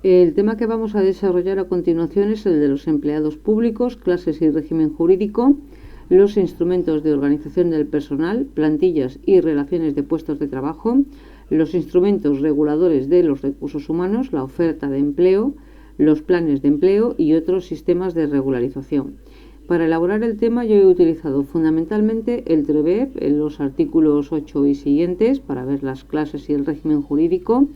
El tema que vamos a desarrollar a continuación es el de los empleados públicos, clases y régimen jurídico, los instrumentos de organización del personal, plantillas y relaciones de puestos de trabajo, los instrumentos reguladores de los recursos humanos, la oferta de empleo, los planes de empleo y otros sistemas de regularización. Para elaborar el tema yo he utilizado fundamentalmente el TREBEP en los artículos 8 y siguientes para ver las clases y el régimen jurídico,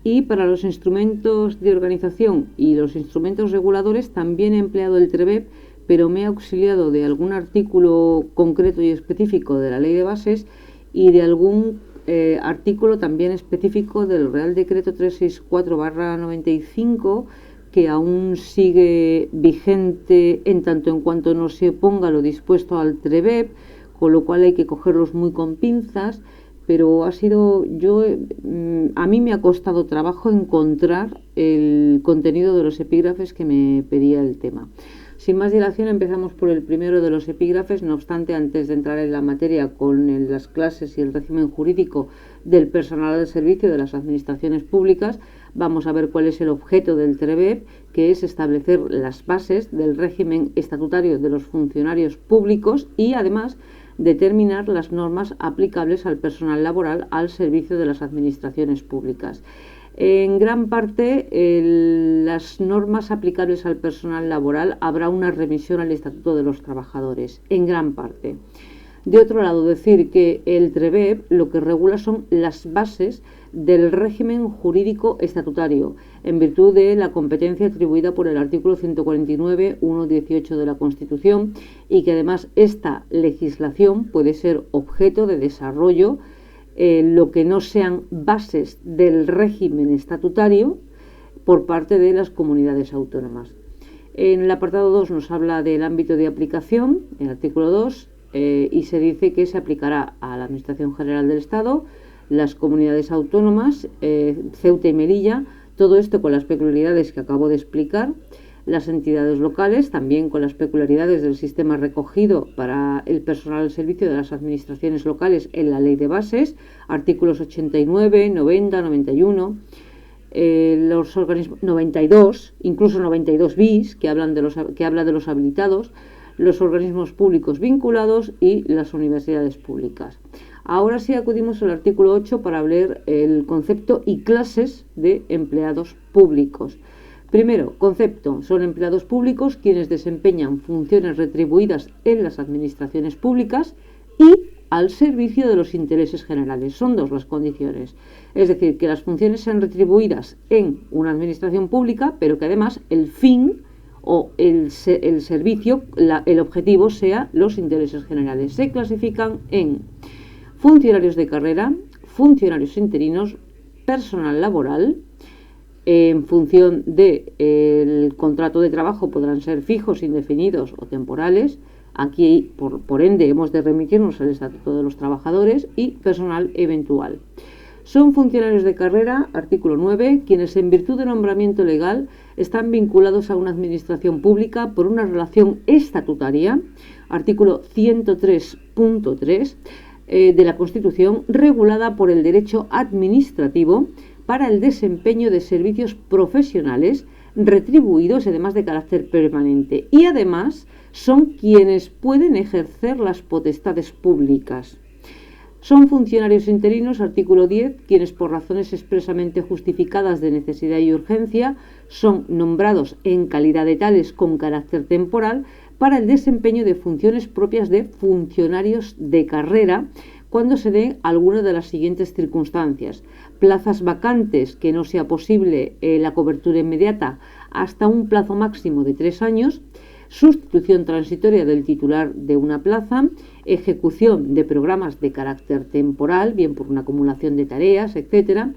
y para los instrumentos de organización y los instrumentos reguladores también he empleado el TREBEP, pero me he auxiliado de algún artículo concreto y específico de la Ley de Bases y de algún artículo también específico del Real Decreto 364/95, que aún sigue vigente en tanto en cuanto no se ponga lo dispuesto al TREBEP, con lo cual hay que cogerlos muy con pinzas, pero a mí me ha costado trabajo encontrar el contenido de los epígrafes que me pedía el tema. Sin más dilación, empezamos por el primero de los epígrafes. No obstante, antes de entrar en la materia con las clases y el régimen jurídico del personal al servicio de las administraciones públicas, vamos a ver cuál es el objeto del TREBEP, que es establecer las bases del régimen estatutario de los funcionarios públicos y, además, determinar las normas aplicables al personal laboral al servicio de las administraciones públicas. En gran parte, las normas aplicables al personal laboral habrá una remisión al Estatuto de los Trabajadores, en gran parte. De otro lado, decir que el TREBEP lo que regula son las bases del régimen jurídico estatutario, en virtud de la competencia atribuida por el artículo 149.1.18 de la Constitución, y que además esta legislación puede ser objeto de desarrollo lo que no sean bases del régimen estatutario por parte de las comunidades autónomas. En el apartado 2 nos habla del ámbito de aplicación, el artículo 2, y se dice que se aplicará a la Administración General del Estado, las comunidades autónomas, Ceuta y Melilla, todo esto con las peculiaridades que acabo de explicar, las entidades locales, también con las peculiaridades del sistema recogido para el personal al servicio de las administraciones locales en la Ley de Bases, artículos 89, 90, 91, los organismos 92, incluso 92 bis, que habla de los habilitados, los organismos públicos vinculados y las universidades públicas. Ahora sí acudimos al artículo 8 para ver el concepto y clases de empleados públicos. Primero, concepto. Son empleados públicos quienes desempeñan funciones retribuidas en las administraciones públicas y al servicio de los intereses generales. Son dos las condiciones. Es decir, que las funciones sean retribuidas en una administración pública, pero que además el fin o el servicio, el objetivo sea los intereses generales. Se clasifican en funcionarios de carrera, funcionarios interinos, personal laboral. En función del contrato de trabajo podrán ser fijos, indefinidos o temporales. Aquí, por ende, hemos de remitirnos al Estatuto de los Trabajadores, y personal eventual. Son funcionarios de carrera, artículo 9, quienes en virtud de nombramiento legal están vinculados a una administración pública por una relación estatutaria, artículo 103.3 de la Constitución, regulada por el derecho administrativo para el desempeño de servicios profesionales retribuidos, además de carácter permanente, y además son quienes pueden ejercer las potestades públicas. Son funcionarios interinos, artículo 10, quienes por razones expresamente justificadas de necesidad y urgencia son nombrados en calidad de tales con carácter temporal para el desempeño de funciones propias de funcionarios de carrera, cuando se dé alguna de las siguientes circunstancias: plazas vacantes que no sea posible la cobertura inmediata hasta un plazo máximo de 3 años, sustitución transitoria del titular de una plaza, ejecución de programas de carácter temporal, bien por una acumulación de tareas, etc.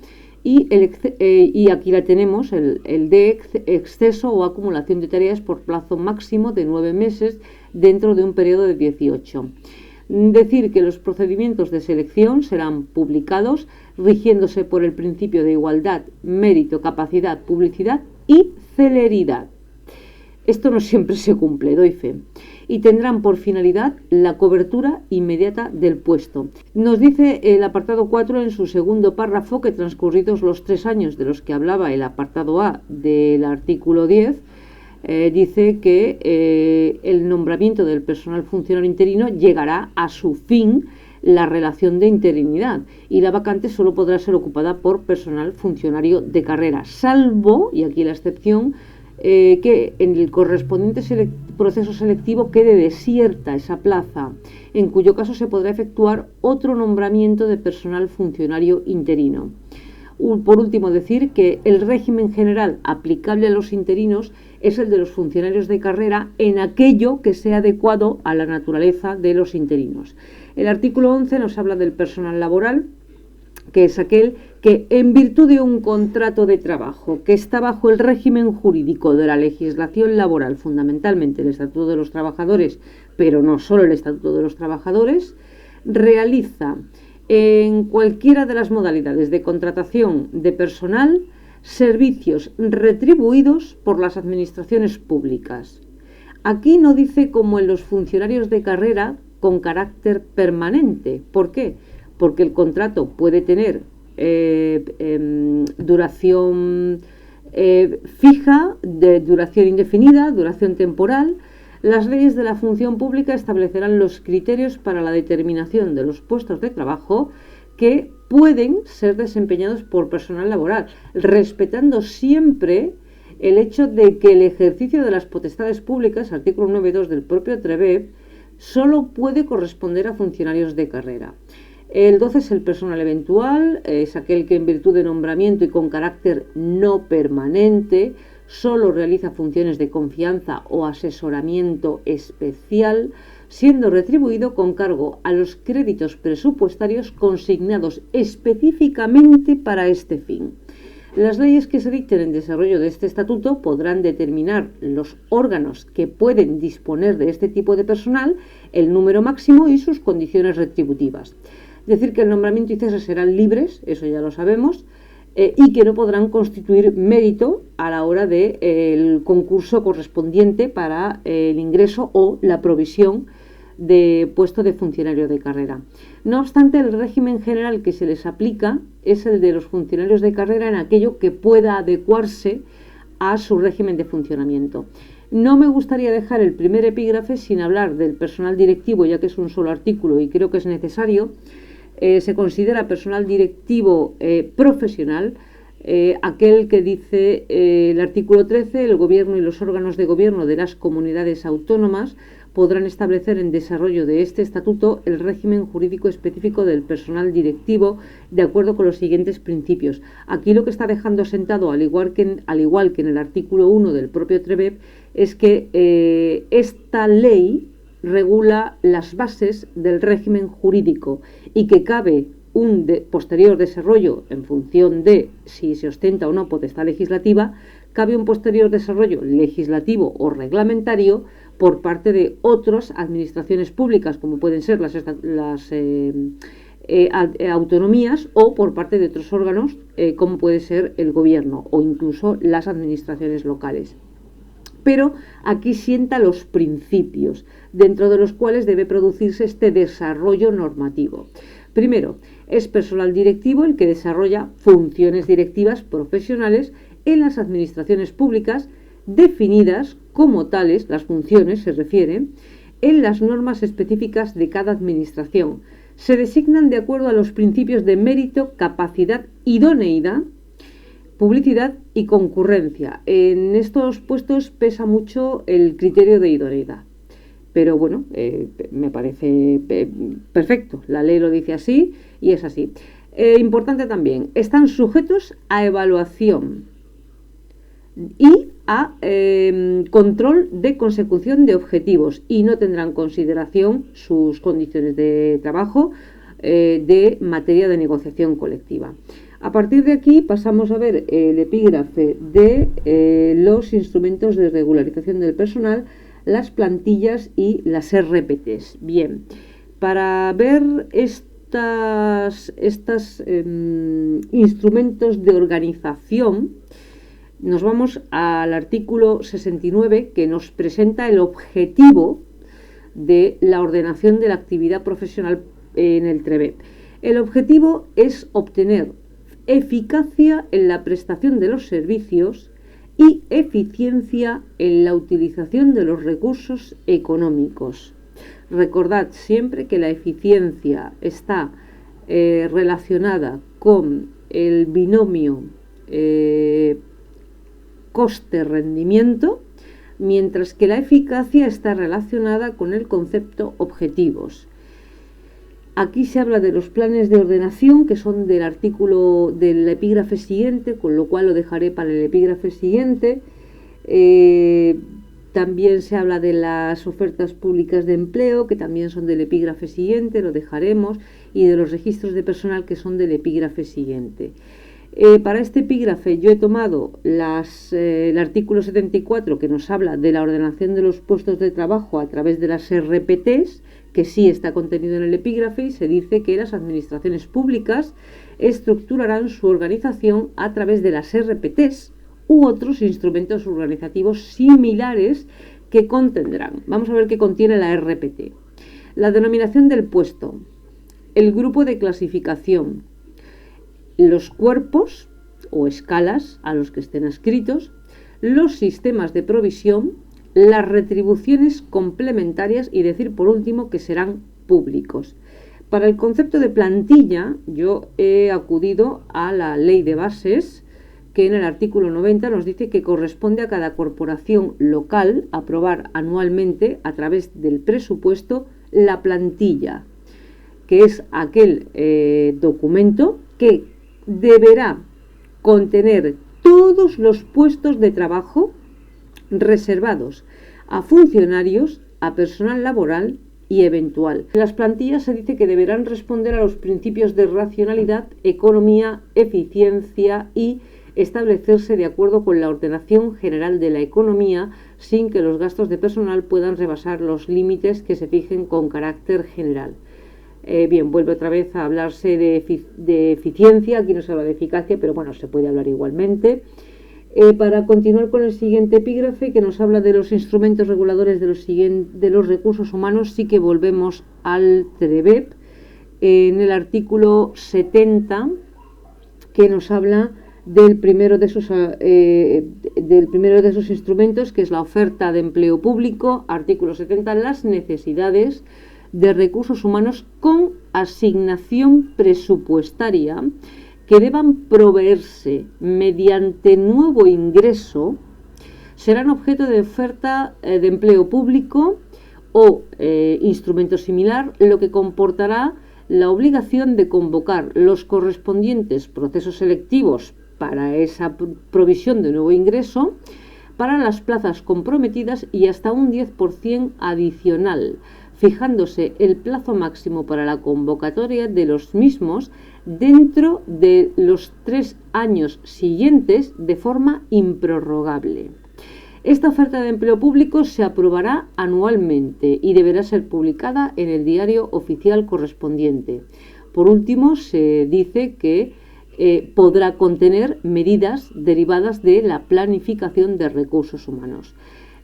Y aquí la tenemos, el de exceso o acumulación de tareas por plazo máximo de 9 meses dentro de un periodo de 18. Decir que los procedimientos de selección serán publicados rigiéndose por el principio de igualdad, mérito, capacidad, publicidad y celeridad. Esto no siempre se cumple, doy fe. y tendrán por finalidad la cobertura inmediata del puesto. Nos dice el apartado 4 en su segundo párrafo que transcurridos los 3 años de los que hablaba el apartado A del artículo 10, dice que el nombramiento del personal funcionario interino llegará a su fin la relación de interinidad y la vacante solo podrá ser ocupada por personal funcionario de carrera, salvo, y aquí la excepción, que en el correspondiente proceso selectivo quede desierta esa plaza, en cuyo caso se podrá efectuar otro nombramiento de personal funcionario interino. Por último, decir que el régimen general aplicable a los interinos es el de los funcionarios de carrera en aquello que sea adecuado a la naturaleza de los interinos. El artículo 11 nos habla del personal laboral, que es aquel que, en virtud de un contrato de trabajo que está bajo el régimen jurídico de la legislación laboral, fundamentalmente el Estatuto de los Trabajadores, pero no solo el Estatuto de los Trabajadores, realiza en cualquiera de las modalidades de contratación de personal servicios retribuidos por las administraciones públicas. Aquí no dice como en los funcionarios de carrera con carácter permanente. ¿Por qué? Porque el contrato puede tener duración fija, de duración indefinida, duración temporal. Las leyes de la función pública establecerán los criterios para la determinación de los puestos de trabajo que pueden ser desempeñados por personal laboral, respetando siempre el hecho de que el ejercicio de las potestades públicas, artículo 9.2 del propio TREBEP, solo puede corresponder a funcionarios de carrera. El 12 es el personal eventual, es aquel que en virtud de nombramiento y con carácter no permanente solo realiza funciones de confianza o asesoramiento especial, siendo retribuido con cargo a los créditos presupuestarios consignados específicamente para este fin. Las leyes que se dicten en desarrollo de este estatuto podrán determinar los órganos que pueden disponer de este tipo de personal, el número máximo y sus condiciones retributivas. Decir que el nombramiento y cese serán libres, eso ya lo sabemos, y que no podrán constituir mérito a la hora del concurso correspondiente para el ingreso o la provisión de puesto de funcionario de carrera. No obstante, el régimen general que se les aplica es el de los funcionarios de carrera en aquello que pueda adecuarse a su régimen de funcionamiento. No me gustaría dejar el primer epígrafe sin hablar del personal directivo, ya que es un solo artículo y creo que es necesario. Se considera personal directivo profesional aquel que dice el artículo 13, el gobierno y los órganos de gobierno de las comunidades autónomas podrán establecer en desarrollo de este estatuto el régimen jurídico específico del personal directivo de acuerdo con los siguientes principios. Aquí lo que está dejando sentado, al igual que en el artículo 1 del propio TREBEP, es que esta ley regula las bases del régimen jurídico y que cabe un posterior desarrollo en función de si se ostenta o no potestad legislativa, cabe un posterior desarrollo legislativo o reglamentario por parte de otras administraciones públicas, como pueden ser las autonomías, o por parte de otros órganos, como puede ser el gobierno o incluso las administraciones locales. Pero aquí sienta los principios, dentro de los cuales debe producirse este desarrollo normativo. Primero, es personal directivo el que desarrolla funciones directivas profesionales en las administraciones públicas definidas como tales, las funciones se refieren, en las normas específicas de cada administración. Se designan de acuerdo a los principios de mérito, capacidad, idoneidad, publicidad y concurrencia. En estos puestos pesa mucho el criterio de idoneidad. Pero bueno, me parece perfecto. La ley lo dice así y es así. Importante también, están sujetos a evaluación y a control de consecución de objetivos y no tendrán consideración sus condiciones de trabajo de materia de negociación colectiva. A partir de aquí pasamos a ver el epígrafe de los instrumentos de regularización del personal, las plantillas y las RPTs. Bien, para ver estos instrumentos de organización, nos vamos al artículo 69, que nos presenta el objetivo de la ordenación de la actividad profesional en el TREBEP. El objetivo es obtener eficacia en la prestación de los servicios y eficiencia en la utilización de los recursos económicos. Recordad siempre que la eficiencia está relacionada con el binomio coste-rendimiento, mientras que la eficacia está relacionada con el concepto objetivos. Aquí se habla de los planes de ordenación, que son del artículo del epígrafe siguiente, con lo cual lo dejaré para el epígrafe siguiente. También se habla de las ofertas públicas de empleo, que también son del epígrafe siguiente, lo dejaremos, y de los registros de personal, que son del epígrafe siguiente. Para este epígrafe yo he tomado el artículo 74, que nos habla de la ordenación de los puestos de trabajo a través de las RPTs, que sí está contenido en el epígrafe, y se dice que las administraciones públicas estructurarán su organización a través de las RPTs u otros instrumentos organizativos similares que contendrán. Vamos a ver qué contiene la RPT. La denominación del puesto, el grupo de clasificación, los cuerpos o escalas a los que estén adscritos, los sistemas de provisión, las retribuciones complementarias y decir por último que serán públicos. Para el concepto de plantilla yo he acudido a la ley de bases, que en el artículo 90 nos dice que corresponde a cada corporación local aprobar anualmente a través del presupuesto la plantilla, que es aquel documento que deberá contener todos los puestos de trabajo reservados a funcionarios, a personal laboral y eventual. En las plantillas se dice que deberán responder a los principios de racionalidad, economía, eficiencia y establecerse de acuerdo con la ordenación general de la economía, sin que los gastos de personal puedan rebasar los límites que se fijen con carácter general. Bien, vuelve otra vez a hablarse de eficiencia. Aquí no se habla de eficacia, pero bueno, se puede hablar igualmente. Para continuar con el siguiente epígrafe, que nos habla de los instrumentos reguladores de los recursos humanos, sí que volvemos al TREBEP, en el artículo 70, que nos habla del primero de esos instrumentos, que es la oferta de empleo público. Artículo 70, las necesidades de recursos humanos con asignación presupuestaria que deban proveerse mediante nuevo ingreso serán objeto de oferta de empleo público o instrumento similar, lo que comportará la obligación de convocar los correspondientes procesos selectivos para esa provisión de nuevo ingreso para las plazas comprometidas y hasta un 10% adicional, fijándose el plazo máximo para la convocatoria de los mismos dentro de los 3 años siguientes de forma improrrogable. Esta oferta de empleo público se aprobará anualmente y deberá ser publicada en el diario oficial correspondiente. Por último, se dice que podrá contener medidas derivadas de la planificación de recursos humanos.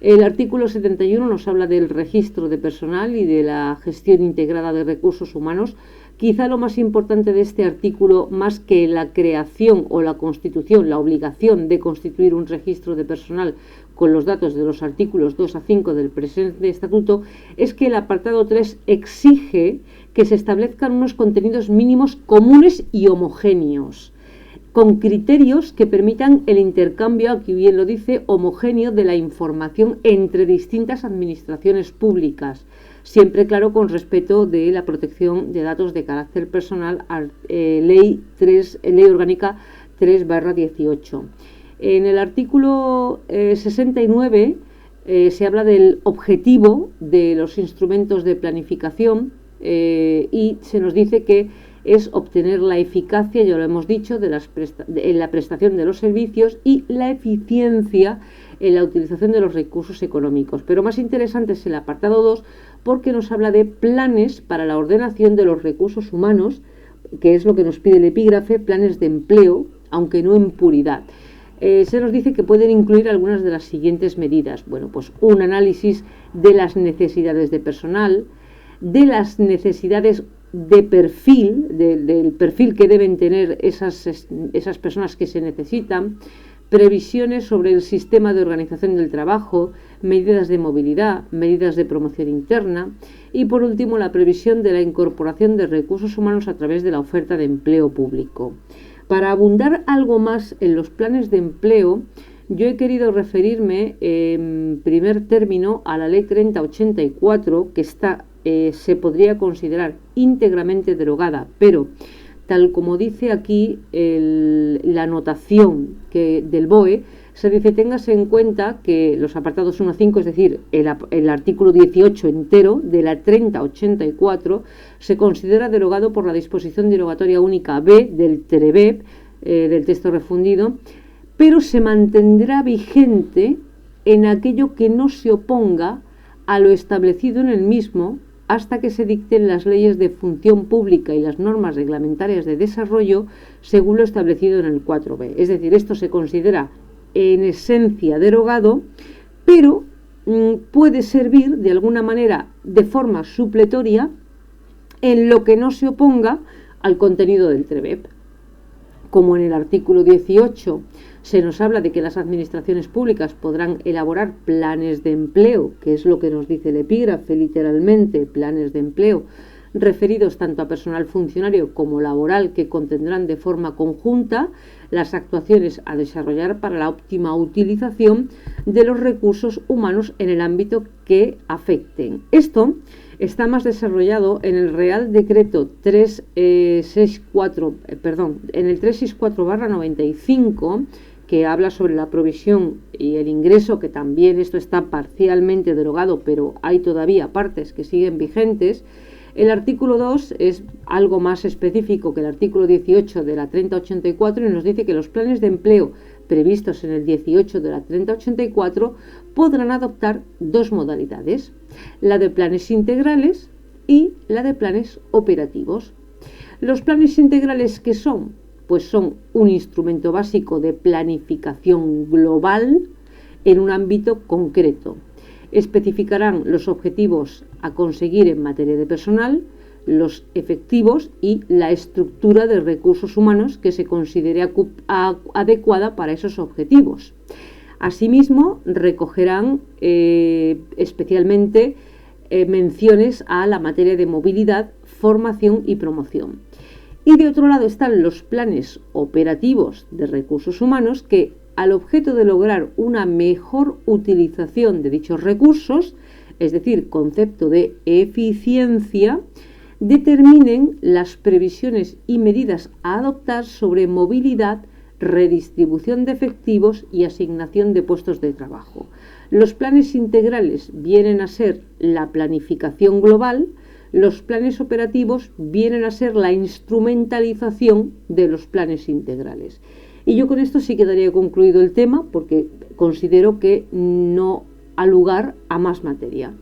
El artículo 71 nos habla del registro de personal y de la gestión integrada de recursos humanos. Quizá lo más importante de este artículo, más que la creación o la constitución, la obligación de constituir un registro de personal con los datos de los artículos 2 a 5 del presente estatuto, es que el apartado 3 exige que se establezcan unos contenidos mínimos comunes y homogéneos, con criterios que permitan el intercambio, aquí bien lo dice, homogéneo de la información entre distintas administraciones públicas, siempre claro con respeto de la protección de datos de carácter personal, Ley Orgánica 3/18. En el artículo 69 se habla del objetivo de los instrumentos de planificación y se nos dice que es obtener la eficacia, ya lo hemos dicho, en la prestación de los servicios y la eficiencia en la utilización de los recursos económicos. Pero más interesante es el apartado 2, porque nos habla de planes para la ordenación de los recursos humanos, que es lo que nos pide el epígrafe, planes de empleo, aunque no en puridad. se nos dice que pueden incluir algunas de las siguientes medidas. Bueno, pues un análisis de las necesidades de personal, de las necesidades de perfil, del perfil que deben tener esas personas que se necesitan, previsiones sobre el sistema de organización del trabajo, medidas de movilidad, medidas de promoción interna y, por último, la previsión de la incorporación de recursos humanos a través de la oferta de empleo público. Para abundar algo más en los planes de empleo, yo he querido referirme en primer término a la Ley 3084, que se podría considerar íntegramente derogada, pero tal como dice aquí la anotación del BOE, se dice: téngase en cuenta que los apartados 1 a 5, es decir, el artículo 18 entero de la 3084, se considera derogado por la disposición derogatoria única B del TREBEP, del texto refundido, pero se mantendrá vigente en aquello que no se oponga a lo establecido en el mismo, hasta que se dicten las leyes de función pública y las normas reglamentarias de desarrollo según lo establecido en el 4b. Es decir, esto se considera en esencia derogado, pero puede servir de alguna manera de forma supletoria en lo que no se oponga al contenido del TREBEP. Como en el artículo 18 se nos habla de que las administraciones públicas podrán elaborar planes de empleo, que es lo que nos dice el epígrafe literalmente, planes de empleo, referidos tanto a personal funcionario como laboral, que contendrán de forma conjunta las actuaciones a desarrollar para la óptima utilización de los recursos humanos en el ámbito que afecten. Esto está más desarrollado en el Real Decreto 364/95, que habla sobre la provisión y el ingreso, que también esto está parcialmente derogado, pero hay todavía partes que siguen vigentes. El artículo 2 es algo más específico que el artículo 18 de la 3084 y nos dice que los planes de empleo previstos en el 18 de la 3084 podrán adoptar dos modalidades: la de planes integrales y la de planes operativos. Los planes integrales, ¿qué son? Pues son un instrumento básico de planificación global en un ámbito concreto. Especificarán los objetivos a conseguir en materia de personal, los efectivos y la estructura de recursos humanos que se considere adecuada para esos objetivos. Asimismo, recogerán especialmente menciones a la materia de movilidad, formación y promoción. Y de otro lado están los planes operativos de recursos humanos, que al objeto de lograr una mejor utilización de dichos recursos, es decir, concepto de eficiencia, determinen las previsiones y medidas a adoptar sobre movilidad, redistribución de efectivos y asignación de puestos de trabajo. Los planes integrales vienen a ser la planificación global. Los planes operativos vienen a ser la instrumentalización de los planes integrales. Y yo con esto sí quedaría concluido el tema, porque considero que no ha lugar a más materia.